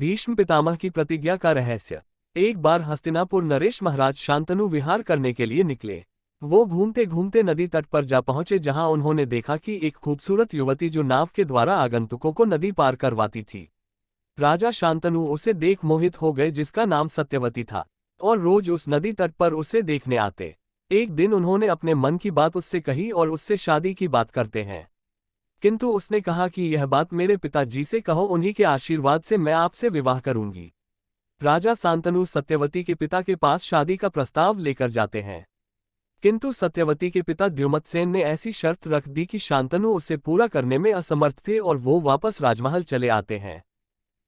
भीष्म पितामह की प्रतिज्ञा का रहस्य। एक बार हस्तिनापुर नरेश महाराज शांतनु विहार करने के लिए निकले। वो घूमते घूमते नदी तट पर जा पहुंचे, जहां उन्होंने देखा कि एक खूबसूरत युवती जो नाव के द्वारा आगंतुकों को नदी पार करवाती थी। राजा शांतनु उसे देख मोहित हो गए, जिसका नाम सत्यवती था, और रोज उस नदी तट पर उसे देखने आते। एक दिन उन्होंने अपने मन की बात उससे कही और उससे शादी की बात करते हैं, किंतु उसने कहा कि यह बात मेरे पिताजी से कहो, उन्हीं के आशीर्वाद से मैं आपसे विवाह करूंगी। राजा शांतनु सत्यवती के पिता के पास शादी का प्रस्ताव लेकर जाते हैं, किंतु सत्यवती के पिता द्युमत्सेन ने ऐसी शर्त रख दी कि शांतनु उसे पूरा करने में असमर्थ थे और वो वापस राजमहल चले आते हैं।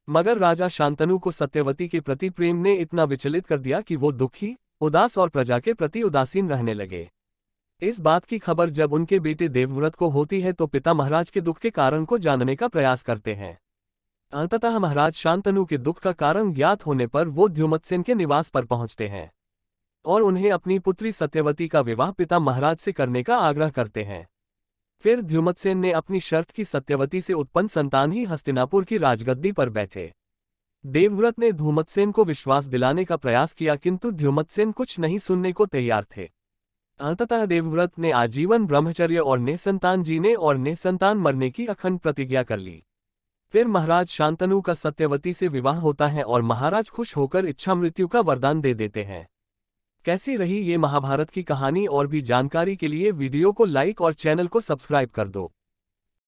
मगर राजा शांतनु को सत्यवती के प्रति प्रेम ने इतना विचलित कर दिया कि वो दुखी, उदास और प्रजा के प्रति उदासीन रहने लगे। इस बात की खबर जब उनके बेटे देवव्रत को होती है तो पिता महाराज के दुख के कारण को जानने का प्रयास करते हैं। अंततः महाराज शांतनु के दुख का कारण ज्ञात होने पर वो द्युमत्सेन के निवास पर पहुंचते हैं और उन्हें अपनी पुत्री सत्यवती का विवाह पिता महाराज से करने का आग्रह करते हैं। फिर द्युमत्सेन ने अपनी शर्त की सत्यवती से उत्पन्न संतान ही हस्तिनापुर की राजगद्दी पर बैठे। देवव्रत ने द्युमत्सेन को विश्वास दिलाने का प्रयास किया, किंतु द्युमत्सेन कुछ नहीं सुनने को तैयार थे। अंततः देवव्रत ने आजीवन ब्रह्मचर्य और निसंतान जीने और निसंतान मरने की अखंड प्रतिज्ञा कर ली। फिर महाराज शांतनु का सत्यवती से विवाह होता है और महाराज खुश होकर इच्छा मृत्यु का वरदान दे देते हैं। कैसी रही ये महाभारत की कहानी? और भी जानकारी के लिए वीडियो को लाइक और चैनल को सब्सक्राइब कर दो।